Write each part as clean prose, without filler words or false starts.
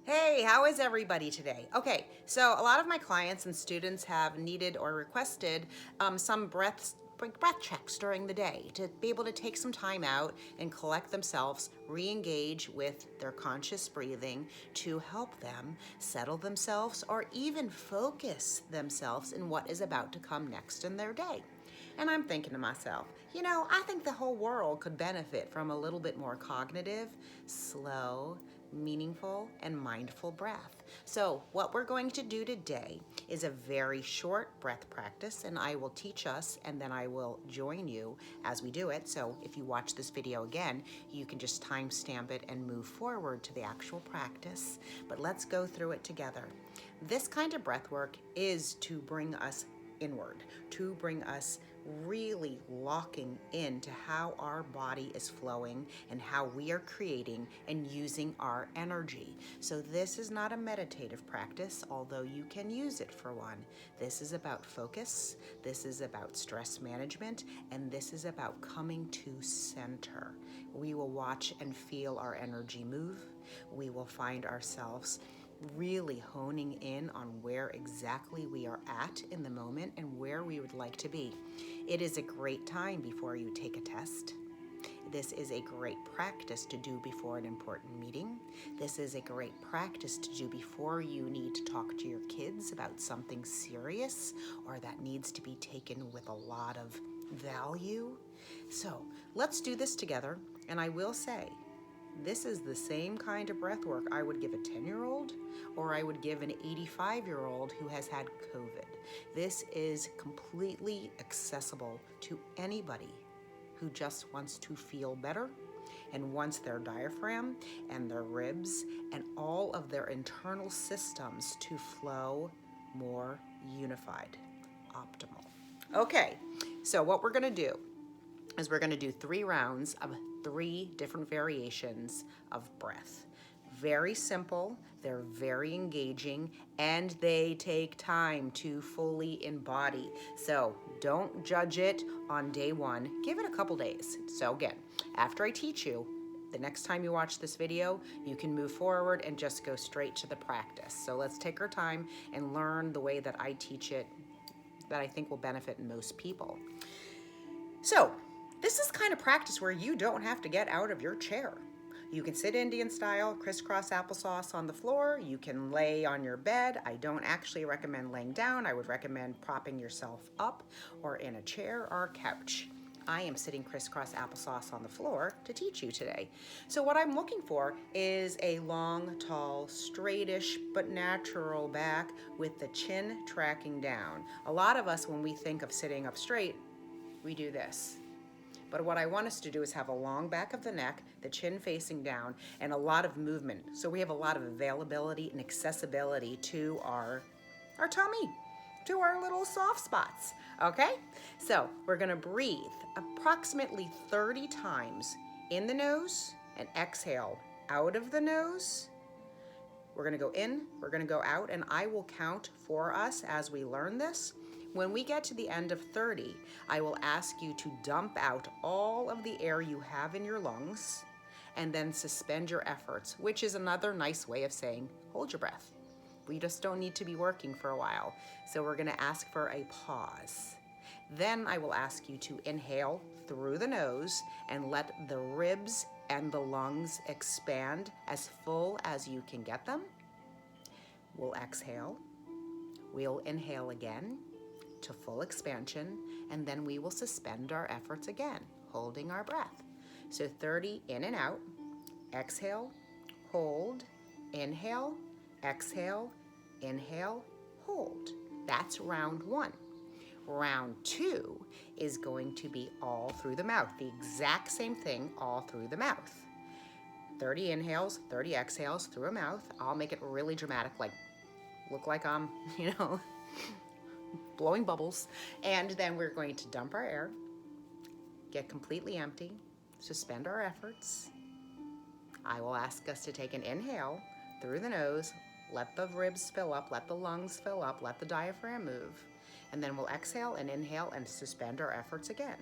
Hey, how is everybody today? Okay, so a lot of my clients and students have needed or requested some breath checks during the day to be able to take some time out and collect themselves, re-engage with their conscious breathing to help them settle themselves or even focus themselves in what is about to come next in their day. And I'm thinking to myself, I think the whole world could benefit from a little bit more cognitive, slow, meaningful, and mindful breath. So what we're going to do today is a very short breath practice, and I will teach us and then I will join you as we do it. So if you watch this video again, you can just timestamp it and move forward to the actual practice. But let's go through it together. This kind of breath work is to bring us inward, to bring us really locking into how our body is flowing and how we are creating and using our energy. So this is not a meditative practice, although you can use it for one. This is about focus, this is about stress management, and this is about coming to center. We will watch and feel our energy move. We will find ourselves really honing in on where exactly we are at in the moment and where we would like to be. It is a great time before you take a test. This is a great practice to do before an important meeting. This is a great practice to do before you need to talk to your kids about something serious or that needs to be taken with a lot of value. So let's do this together, and I will say, this is the same kind of breath work I would give a 10-year-old or I would give an 85-year-old who has had COVID. This is completely accessible to anybody who just wants to feel better and wants their diaphragm and their ribs and all of their internal systems to flow more unified, optimal. Okay, so what we're gonna do is we're gonna do 3 rounds of 3 different variations of breath. Very simple, they're very engaging, and they take time to fully embody. So don't judge it on day 1, give it a couple days. So again, after I teach you, the next time you watch this video, you can move forward and just go straight to the practice. So let's take our time and learn the way that I teach it that I think will benefit most people. So this is kind of practice where you don't have to get out of your chair. You can sit Indian style, crisscross applesauce on the floor. You can lay on your bed. I don't actually recommend laying down. I would recommend propping yourself up or in a chair or a couch. I am sitting crisscross applesauce on the floor to teach you today. So what I'm looking for is a long, tall, straightish, but natural back with the chin tracking down. A lot of us, when we think of sitting up straight, we do this. But what I want us to do is have a long back of the neck, the chin facing down, and a lot of movement. So we have a lot of availability and accessibility to our tummy, to our little soft spots, okay? So we're gonna breathe approximately 30 times in the nose and exhale out of the nose. We're gonna go in, we're gonna go out, and I will count for us as we learn this. When we get to the end of 30, I will ask you to dump out all of the air you have in your lungs and then suspend your efforts, which is another nice way of saying hold your breath. We just don't need to be working for a while. So we're gonna ask for a pause. Then I will ask you to inhale through the nose and let the ribs and the lungs expand as full as you can get them. We'll exhale. We'll inhale again to full expansion, and then we will suspend our efforts again, holding our breath. So 30 in and out, exhale, hold, inhale, exhale, inhale, hold. That's round 1. Round 2 is going to be all through the mouth, the exact same thing all through the mouth. 30 inhales, 30 exhales through a mouth. I'll make it really dramatic, like look like I'm, blowing bubbles. And then we're going to dump our air, get completely empty, suspend our efforts. I will ask us to take an inhale through the nose, let the ribs fill up, let the lungs fill up, let the diaphragm move. And then we'll exhale and inhale and suspend our efforts again.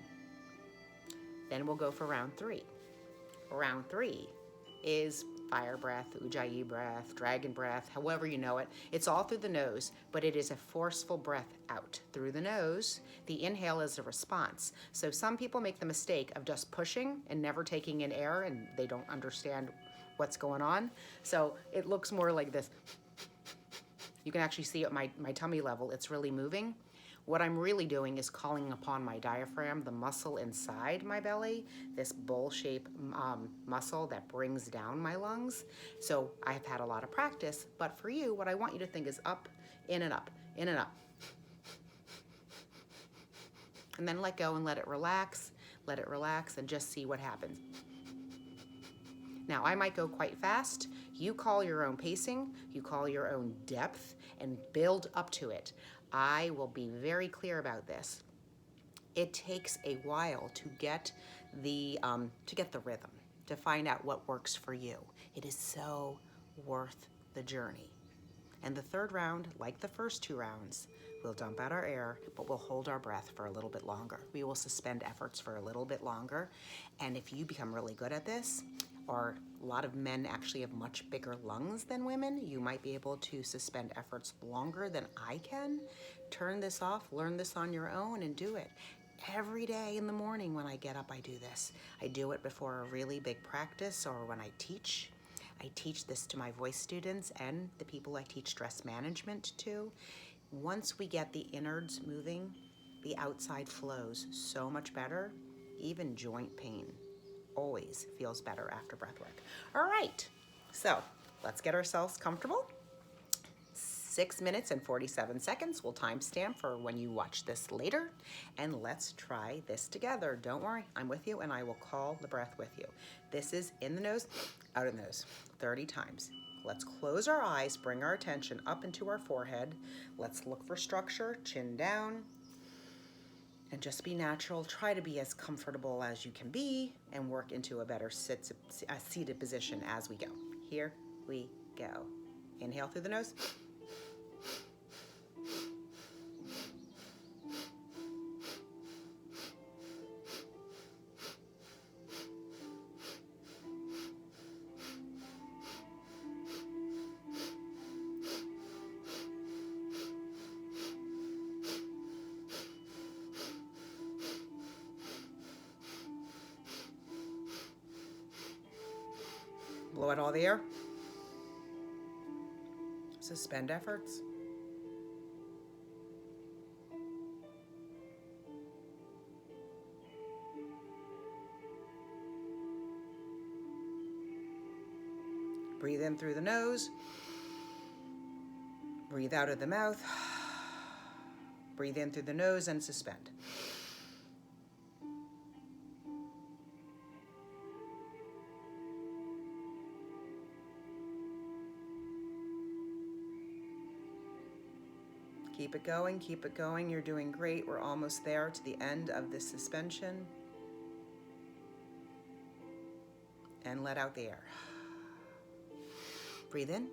Then we'll go for round 3. Round 3 is fire breath, ujjayi breath, dragon breath, however you know it. It's all through the nose, but it is a forceful breath out through the nose. The inhale is a response. So some people make the mistake of just pushing and never taking in air, and they don't understand what's going on. So it looks more like this. You can actually see at my tummy level, it's really moving. What I'm really doing is calling upon my diaphragm, the muscle inside my belly, this bowl-shaped muscle that brings down my lungs. So I've had a lot of practice, but for you, what I want you to think is up, in and up, in and up. And then let go and let it relax, and just see what happens. Now, I might go quite fast. You call your own pacing, you call your own depth, and build up to it. I will be very clear about this. It takes a while to get the rhythm, to find out what works for you. It is so worth the journey. And the third round, like the first 2 rounds, we'll dump out our air, but we'll hold our breath for a little bit longer. We will suspend efforts for a little bit longer. And if you become really good at this, or a lot of men actually have much bigger lungs than women, you might be able to suspend efforts longer than I can. Turn this off, learn this on your own, and do it. Every day in the morning when I get up, I do this. I do it before a really big practice or when I teach. I teach this to my voice students and the people I teach stress management to. Once we get the innards moving, the outside flows so much better. Even joint pain always feels better after breath work. All right, so let's get ourselves comfortable. 6 minutes and 47 seconds. We'll timestamp for when you watch this later. And let's try this together. Don't worry, I'm with you and I will call the breath with you. This is in the nose, out of the nose, 30 times. Let's close our eyes, bring our attention up into our forehead. Let's look for structure, chin down, and just be natural. Try to be as comfortable as you can be and work into a better seated position as we go. Here we go. Inhale through the nose. Blow out all the air. Suspend efforts. Breathe in through the nose. Breathe out of the mouth. Breathe in through the nose and suspend. Keep it going, keep it going. You're doing great. We're almost there to the end of this suspension. And let out the air. Breathe in,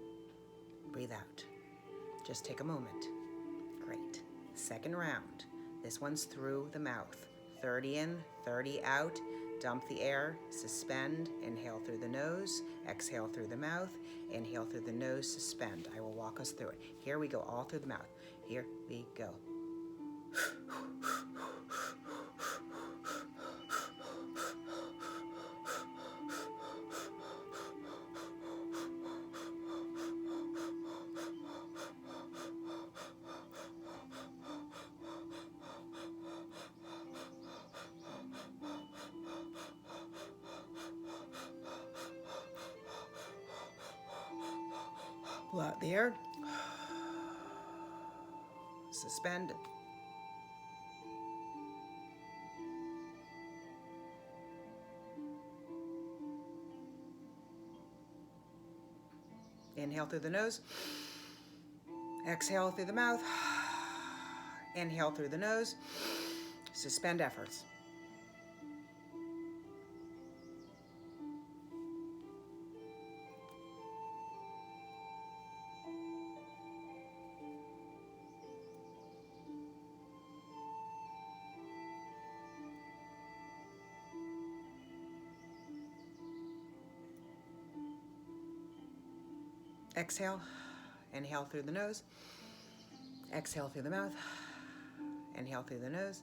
breathe out. Just take a moment. Great. Second round. This one's through the mouth. 30 in, 30 out. Dump the air, suspend, inhale through the nose, exhale through the mouth, inhale through the nose, suspend. I will walk us through it. Here we go, all through the mouth. Here we go. Pull out the air. Suspend. Inhale through the nose. Exhale through the mouth. Inhale through the nose. Suspend efforts. Exhale. Inhale through the nose. Exhale through the mouth. Inhale through the nose.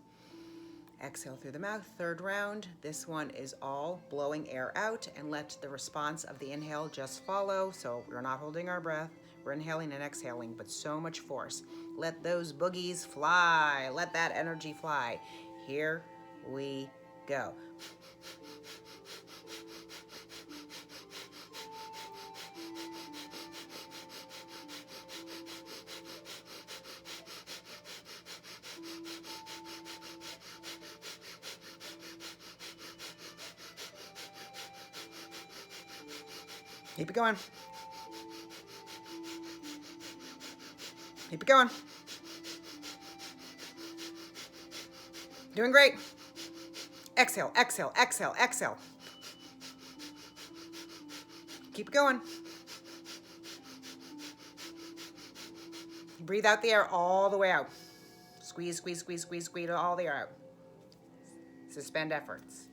Exhale through the mouth. Third round. This one is all blowing air out, and let the response of the inhale just follow. So we're not holding our breath. We're inhaling and exhaling, but so much force. Let those boogies fly. Let that energy fly. Here we go. Keep it going. Keep it going. Doing great. Exhale, exhale, exhale, exhale. Keep it going. Breathe out the air all the way out. Squeeze, squeeze, squeeze, squeeze, squeeze all the air out. Suspend efforts.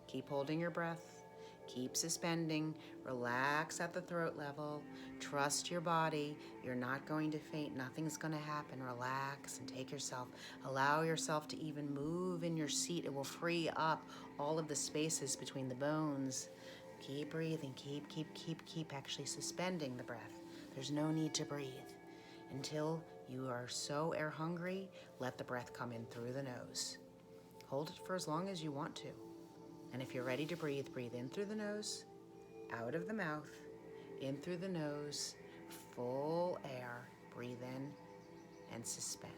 Keep holding your breath. Keep suspending. Relax at the throat level. Trust your body. You're not going to faint. Nothing's going to happen. Relax and take yourself. Allow yourself to even move in your seat. It will free up all of the spaces between the bones. Keep breathing. Keep actually suspending the breath. There's no need to breathe. Until you are so air hungry, let the breath come in through the nose. Hold it for as long as you want to. And if you're ready to breathe, breathe in through the nose, out of the mouth, in through the nose, full air. Breathe in and suspend.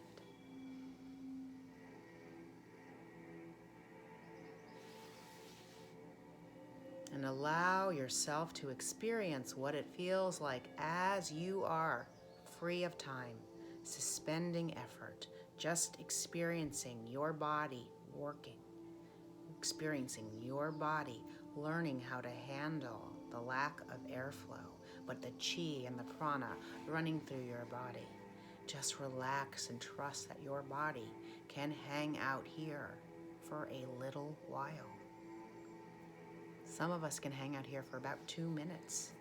And allow yourself to experience what it feels like as you are, free of time, suspending effort, just experiencing your body working. Experiencing your body, learning how to handle the lack of airflow, but the chi and the prana running through your body. Just relax and trust that your body can hang out here for a little while. Some of us can hang out here for about 2 minutes.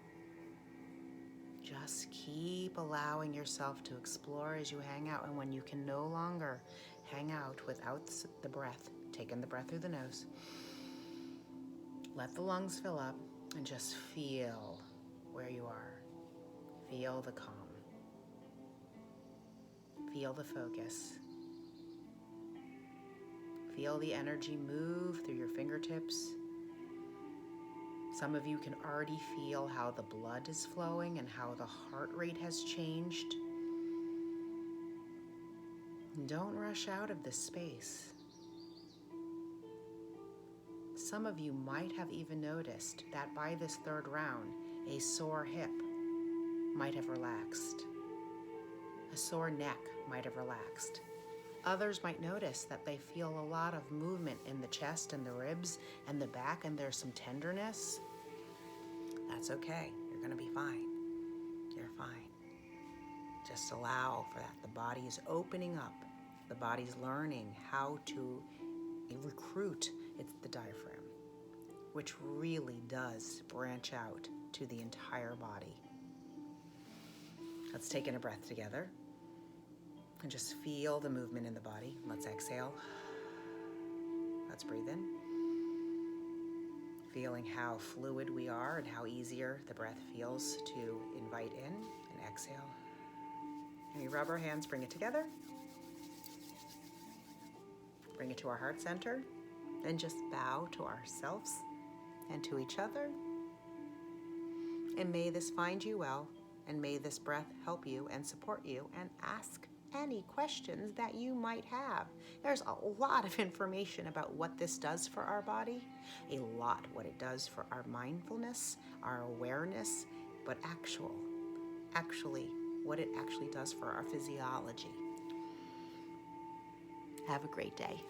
Just keep allowing yourself to explore as you hang out, and when you can no longer hang out without the breath, take in the breath through the nose. Let the lungs fill up and just feel where you are. Feel the calm. Feel the focus. Feel the energy move through your fingertips. Some of you can already feel how the blood is flowing and how the heart rate has changed. Don't rush out of this space. Some of you might have even noticed that by this third round, a sore hip might have relaxed. A sore neck might have relaxed. Others might notice that they feel a lot of movement in the chest and the ribs and the back, and there's some tenderness. That's okay. You're going to be fine. You're fine. Just allow for that. The body is opening up. The body's learning how to recruit the diaphragm, which really does branch out to the entire body. Let's take in a breath together and just feel the movement in the body. Let's exhale. Let's breathe in. Feeling how fluid we are and how easier the breath feels to invite in, and exhale. And we rub our hands, bring it together. Bring it to our heart center, and just bow to ourselves and to each other. And may this find you well, and may this breath help you and support you, and ask any questions that you might have. There's a lot of information about what this does for our body, a lot what it does for our mindfulness, our awareness, but actually what it actually does for our physiology. Have a great day.